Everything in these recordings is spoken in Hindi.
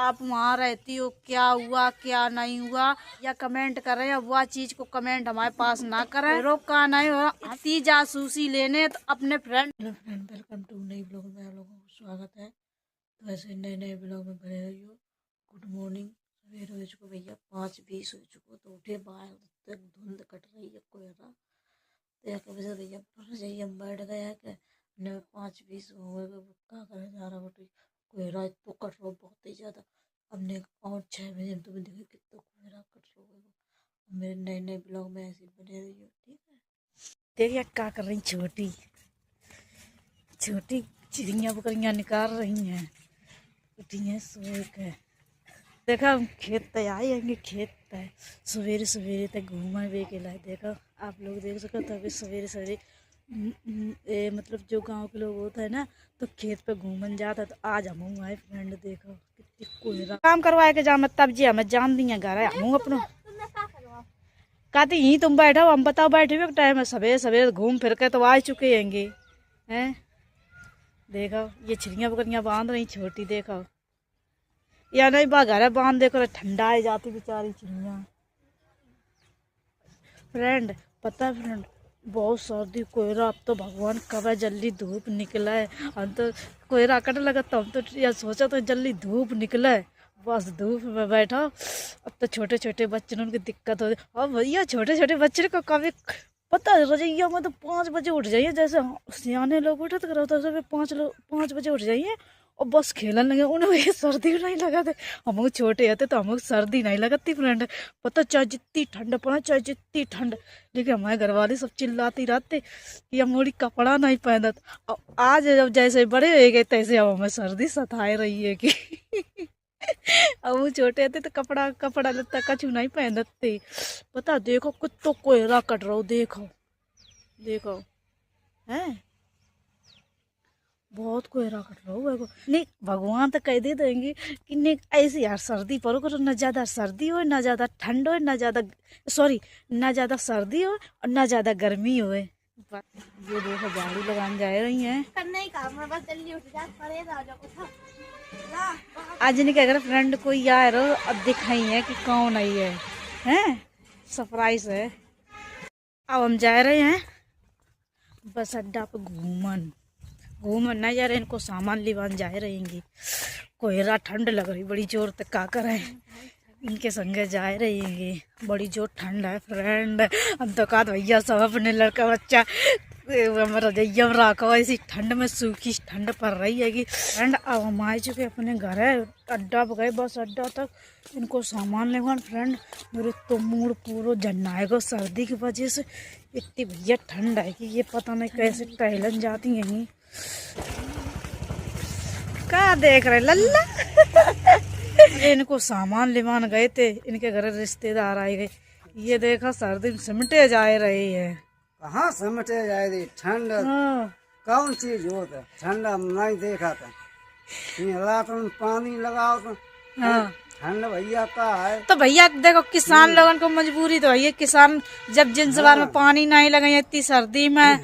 आप वहाँ रहती हो, क्या हुआ क्या नहीं हुआ, या कमेंट कर रहे हैं वह चीज को कमेंट हमारे पास ना करें। रोक का नहीं हो इतनी जासूसी लेने तो अपने friend. Hello friend, welcome to नई ब्लॉग में आप लोगों को स्वागत है। तो वैसे नए नए ब्लॉग में बने रहिए। Good morning. सवेरे हो चुको भैया, 5:20 हो चुको। तो उठे बाहर तक धुंध कट रही है कोयरा तो वजह भैया पर जाइए हम बैठ गया कि 5:20 हो गए। क्या करे जा रहा बेटी, कोयरा तो कट रहा बहुत ही ज़्यादा। हमने और 6 बजे तो देखे कितना कोयरा कट रहा है। मेरे नए नए ब्लॉग में ऐसे बने रहिए, ठीक है। देखिए क्या कर रही छोटी छोटी चिड़िया बकरियाँ निकाल रही हैं, उठी हैं सोए के। देखा हम खेत पे आएंगे, खेत पे सवेरे सवेरे तक घूमा वे के लाए। देखा आप लोग देख सको तो अभी सवेरे सवेरे मतलब जो गांव के लोग होता है ना तो खेत पे घूमन जाता। तो आज हम आए फ्रेंड, देखो कितनी कोयरा काम करवाए के जाम तब जी हमें जान दिया घर है। हम अपना कहती यहीं तुम बैठो, हम बताओ बैठे हुए टाइम है। सवेरे सवेरे घूम फिर के तो आ चुके हैंगे हैं। देखो ये चिड़ियाँ बकरियाँ बांध रही छोटी, देखो या नहीं बा घर है बांध, देखो ठंडा है जाती बेचारी चिड़िया। फ्रेंड पता है फ्रेंड, बहुत सर्दी कोयरा। अब तो भगवान कब है जल्दी धूप निकला है। हम तो कोयरा कट लगा तो हम तो या सोचा तो जल्दी धूप निकले, बस धूप में बैठा। अब तो छोटे छोटे बच्चों की दिक्कत हो। अब भैया छोटे छोटे बच्चे को कभी पता है रजैया में तो 5 बजे उठ जाइए। जैसे सियाने लोग उठे तो तो सब 5 बजे उठ जाइए और बस खेलन लगे। उन्हें सर्दी नहीं लगा थे, हम छोटे होते तो हमको सर्दी नहीं लगती फ्रेंड। पता चाहे जितनी ठंड पड़ा चाहे जितनी ठंड, लेकिन हमारे घर वाले सब चिल्लाती रहते कि हम मोड़ी कपड़ा नहीं पहनत। और आज जब जैसे बड़े हो गए तैसे अब हमें सर्दी सताए रही है कि अब वो छोटे थे तो कपड़ा कपड़ा लत्ता कछु नहीं पहनते। पता देखो कुत्तो कोयरा कट रहा हो, देखो देखो है बहुत कोयरा कट रहा हो। नहीं भगवान तो कह दे देंगे कि नहीं ऐसे यार सर्दी पड़ो करो, न ज़्यादा सर्दी हो न ज़्यादा ठंड हो, न ज़्यादा सॉरी न ज़्यादा सर्दी हो और न ज़्यादा गर्मी हो। ये देखो झाड़ू लगाने जा रही हैं। आज नहीं क्या फ्रेंड कोई यार अब दिखाई है कि कौन आई है, हैं सरप्राइज है। अब हम जा रहे हैं बस अड्डा पे घूमन नहीं जा रहे, इनको सामान लिवान जा रहेंगे। कोयरा ठंड लग रही बड़ी जोर तक, क्या करें इनके संगे जा रहेंगे। बड़ी जोर ठंड है फ्रेंड। हम तो कहा भैया सब अपने लड़का बच्चा रजैया में रखो, ऐसी ठंड में सूखी ठंड पड़ रही है कि फ्रेंड। अब हम आ चुके अपने घर है, अड्डा पर गए बस अड्डा तक इनको सामान लेगा फ्रेंड। मेरे तो मूड पूरा जन्नाएगा सर्दी की वजह से। इतनी भैया ठंड है कि ये पता नहीं कैसे टहलन जाती हैं। क्या देख रहे लल्ला इनको सामान लेवान गए थे, इनके घर रिश्तेदार आए गए। ये देखा सर्दी में सिमटे जा रहे हैं। कहाँ सिमटे जाए रही ठंड। हाँ। कौन चीज होता ठंड नहीं देखा था। रात में पानी लगाओ तो हाँ ठंड भैया का है। तो भैया देखो किसान लोगों को मजबूरी तो है, किसान जब जिन बार में पानी नहीं लगाए इतनी सर्दी में,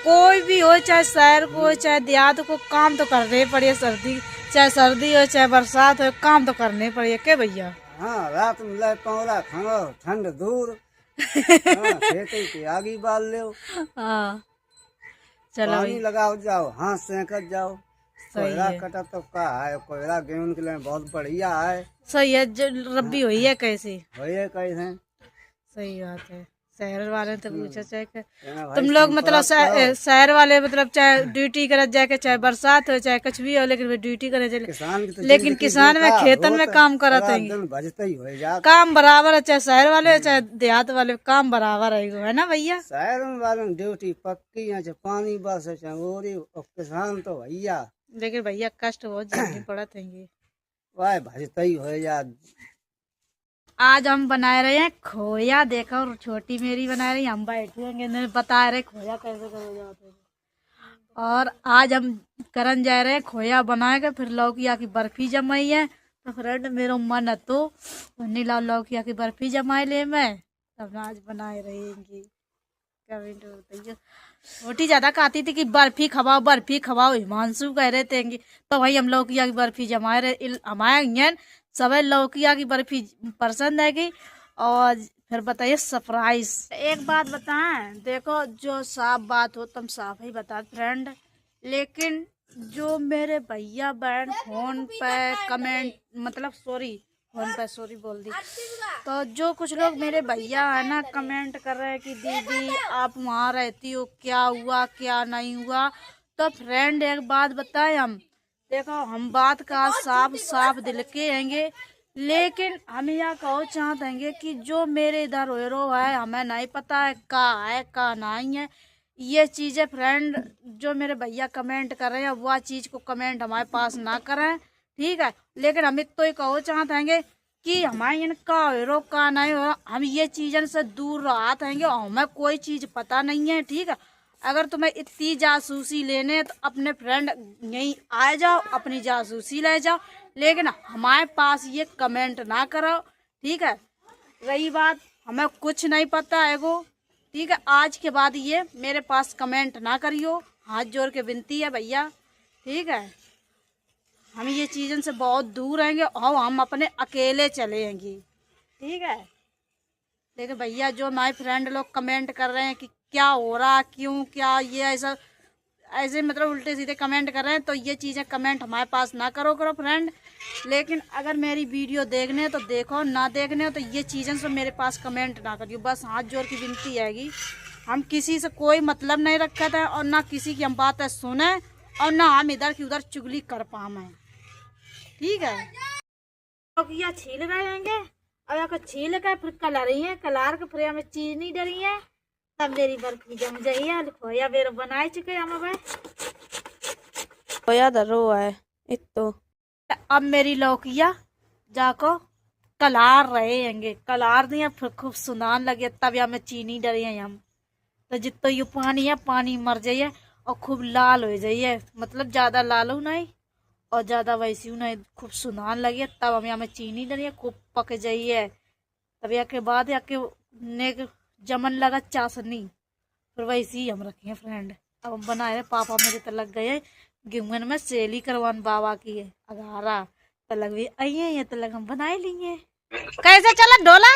कोई भी हो चाहे शहर को हो चाहे देहात को, काम तो करने पड़े। सर्दी चाहे सर्दी हो चाहे बरसात हो, काम तो करने पड़े के भैया। हाँ रात में ले पौरा खाओ ठंड दूर। खेती की आगी बाल ले। हाँ चलो पानी लगाओ जाओ, हाथ सेंकत जाओ। कोयरा है। कटा तो का है, कोयरा गेहूं के लिए बहुत बढ़िया है। सही है, जो रब्बी हुई है कैसी भैया कैसे। सही बात है। शहर वाले तो पूछा चाहे तुम भाई लोग मतलब शहर वाले मतलब चाहे ड्यूटी करे जाके, चाहे बरसात हो चाहे कुछ भी हो, लेकिन ड्यूटी करे चले। लेकिन किसान में खेतन में काम करते हैं, काम बराबर है। चाहे शहर वाले हो चाहे देहात वाले, काम बराबर है ना भैया। शहर वाले ड्यूटी पक्की है, चाहे पानी बस है चाहे ओरी, और किसान तो भैया। लेकिन भैया कष्ट बहुत झेलनी पड़त है। वाह भजता ही हो जा। आज हम बना रहे हैं खोया, देखो और छोटी मेरी बना रही, हम बैठे होंगे बता रहे खोया कैसे करो जाते हैं। और आज हम करन जा रहे हैं खोया बनाएगा, फिर लौकिया की बर्फी जमाई है। तो फ्रेंड मेरा मन है तो नीला लौकिया की बर्फी जमाई ले मैं, तब आज बनाए रहेंगे। कमेंट बताइए। छोटी ज्यादा खाती थी कि बर्फी खवाओ, हिमांशु कह रहे थे कि तो भाई हम लौकिया की बर्फी जमाए रहे, हमारे यहाँ सब लौकिया की बर्फी पसंद है। और फिर बताइए सरप्राइज। एक बात बताएं, देखो जो साफ बात हो तुम साफ ही बता फ्रेंड, लेकिन जो मेरे भैया बहन फोन पे कमेंट मतलब सॉरी बोल दी, तो जो कुछ लोग मेरे भैया है ना कमेंट कर रहे हैं कि दीदी आप वहाँ रहती हो, क्या हुआ क्या नहीं हुआ। तो फ्रेंड एक बात बताएं, हम देखो हम बात का साफ दिल के हैंगे, लेकिन हम यह कहो चाहते हैं कि जो मेरे इधर रो है हमें नहीं पता है का नहीं है ये चीज़ें। फ्रेंड जो मेरे भैया कमेंट कर रहे हैं वह चीज़ को कमेंट हमारे पास ना करें, ठीक है। लेकिन हम तो ये कहो चाहते हैं कि हमारे इनका हीरो का नहीं हो, हम ये चीज़न से दूर रहते हैं और हमें कोई चीज़ पता नहीं है, ठीक है। अगर तुम्हें इतनी जासूसी लेने तो अपने फ्रेंड यहीं आ जाओ, अपनी जासूसी ले जाओ, लेकिन हमारे पास ये कमेंट ना करो, ठीक है। रही बात हमें कुछ नहीं पता है वो, ठीक है, आज के बाद ये मेरे पास कमेंट ना करियो, हाथ जोड़ के विनती है भैया, ठीक है। हम ये चीज़ों से बहुत दूर रहेंगे और हम अपने अकेले चले जाएंगे, ठीक है। लेकिन भैया जो हमारे फ्रेंड लोग कमेंट कर रहे हैं कि क्या हो रहा क्यों क्या ये ऐसे मतलब उल्टे सीधे कमेंट कर रहे हैं, तो ये चीज़ें कमेंट हमारे पास ना करो फ्रेंड। लेकिन अगर मेरी वीडियो देखने है तो देखो, ना देखने हो तो ये चीज़ें से मेरे पास कमेंट ना करियो, बस हाथ जोड़ की विनती हैगी। हम किसी से कोई मतलब नहीं रखा था और ना किसी की हम बातें सुने और ना हम इधर की उधर चुगली कर पाए, ठीक है। तो यह छील रहे हैं और यहाँ छील कर फिर कलर ही है, कलर के फिर हमें चीनी डरी है, तब मेरी बर्फी जम जाइए। खोया बेर बनाए चुके हम खोया धरो है एक तो। अब मेरी लौकिया जाको कलार रहे हैंगे, कलार दिए फिर खूब सुनान लगे, तब हमें चीनी डरी है हम। तो जितना ये पानी है पानी मर जाइए और खूब लाल हो जाइए, मतलब ज्यादा लाल हो नहीं और ज्यादा वैसी नहीं, खूब सुनान लगे, तब हमें हमें चीनी डरी खूब पक जाइए। तब या के बाद या के नेक जमन लगा चाशनी, फिर वैसे ही हम रखे हैं फ्रेंड। अब हम बना रहे, पापा मेरे तो लग गए गेहूं में सेली करवान बाबा की है अगारा, तलग भी आई है ये तलग हम बनाए लिए। कैसे चला डोला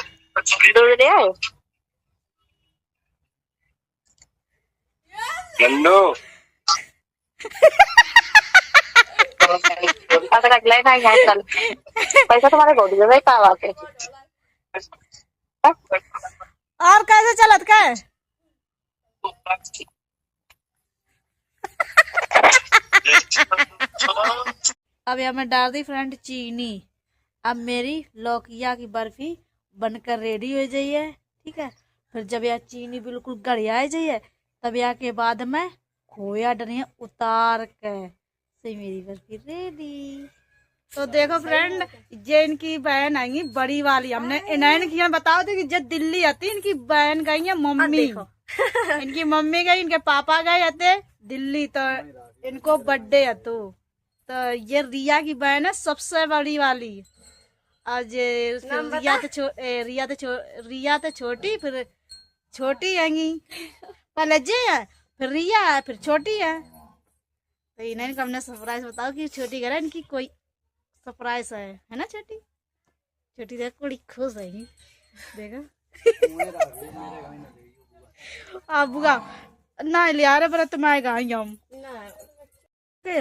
पैसा तुम्हारे गोदी में पावा के और कैसे चलत का अब हमें डाल दी फ्रेंड चीनी। अब मेरी लौकिया की बर्फी बनकर रेडी हो जाइए, ठीक है। फिर जब यह चीनी बिल्कुल गड़िया जाइए तब यह के बाद में खोया डनिया उतार के से मेरी बर्फी रेडी। तो देखो फ्रेंड ये इनकी बहन आएंगी बड़ी वाली, हमने इन्हें की बताओ थे कि जब दिल्ली आती इनकी बहन गई है मम्मी इनकी मम्मी गई, इनके पापा गए थे दिल्ली, तो इनको बर्थडे है। तो ये रिया की बहन है सबसे बड़ी वाली। आज रिया तो छोटी, फिर छोटी आएंगी, पहले जे है फिर रिया है फिर छोटी है। तो इन्हें हमने सरप्राइज बताओ कि छोटी घर इनकी कोई सरप्राइज है ना। छोटी देख बड़ी खुश है देखा अब ना लिया रहे पर तुम आएगा हम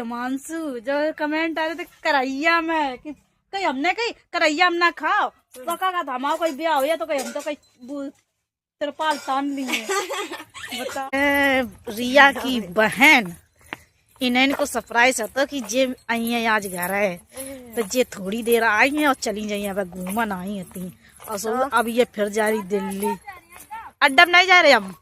मानसू जो कमेंट आ रहे थे करैया में कि कहीं हमने कहीं करैया हम ना खाओ पका का धमाओ कोई ब्याह हो या तो कहीं हम तो कहीं तिरपाल तान लिए बता। रिया की बहन इन्हें को सरप्राइज होता कि जे आई है आज घर है, तो जे थोड़ी देर आई है और चली जाइए, अब घूमन आई है और अब ये फिर जा रही दिल्ली। अड्डा नहीं जा रहे हम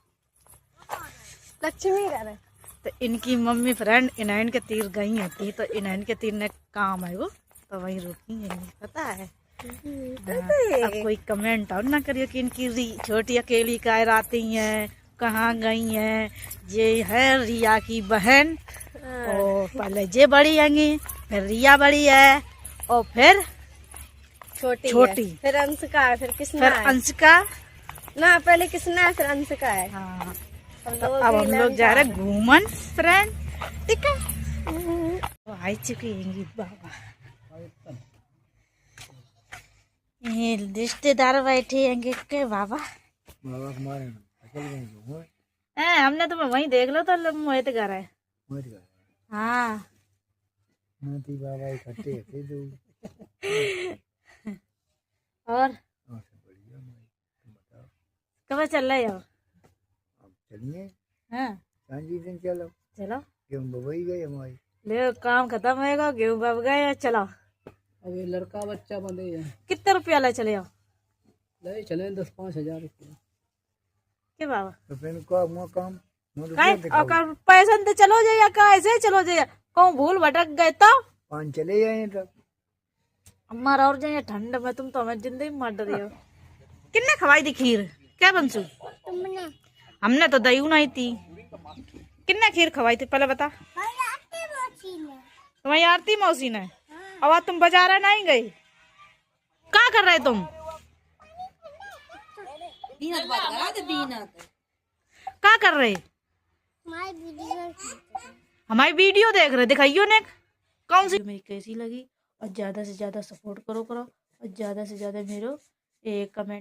लक्ष्मी घर। तो इनकी मम्मी फ्रेंड इन्हें के तीर गई होती, तो इन्हें के तीर ने काम है वो तो वही रोकी है, पता है। अब कोई कमेंट और ना करियो कि इनकी छोटी अकेली कायर आती है कहाँ गई है। ये है रिया की बहन और पहले जे बड़ी आएंगी फिर रिया बड़ी है और फिर छोटी है। फिर अंशिका है, फिर किसना फिर अंशिका ना, पहले किसना है फिर अंशिका है। हाँ तो अब हम लोग जा रहे हैं घूमन फ्रेंड, ठीक है। तो आ चुके हैं बाबा, ये रिश्तेदार बैठे हैं के बाबा। हमने तो वहीं देख लो तो मोहित घर है। हाँ और कब चल रहे हो? चलिए हाँ दिन चलो चलो, गेहूँ बबई गए हमारी। ले काम खत्म होएगा, गेहूँ बब गए, चलो। अभी लड़का बच्चा बंदे हैं, कितने रुपया ले चले आओ? ले चले 10-5 हज़ार रुपया के बाबा तो फिर का मुँह काम पैसा तो चलो जाइए, का ऐसे चलो जाइए, कहूँ भूल भटक गए तो 5 चले जाए तब हमारा और जाइए ठंड में। तुम तो हमें जिंदगी मार रही हो। किन्ने खवाई थी खीर? क्या बंसू? हमने तो दही नहीं थी। किन्ने खीर खवाई थी पहले बता? तुम्हारी आरती मौसी ने। अब आज तुम बाजार नहीं गई, क्या कर रहे तुम? क्या कर रहे? हमारी वीडियो देख रहे, दिखाइयो ने कौन सी मेरी कैसी लगी, और ज्यादा से ज्यादा सपोर्ट करो और ज्यादा से ज्यादा मेरे कमेंट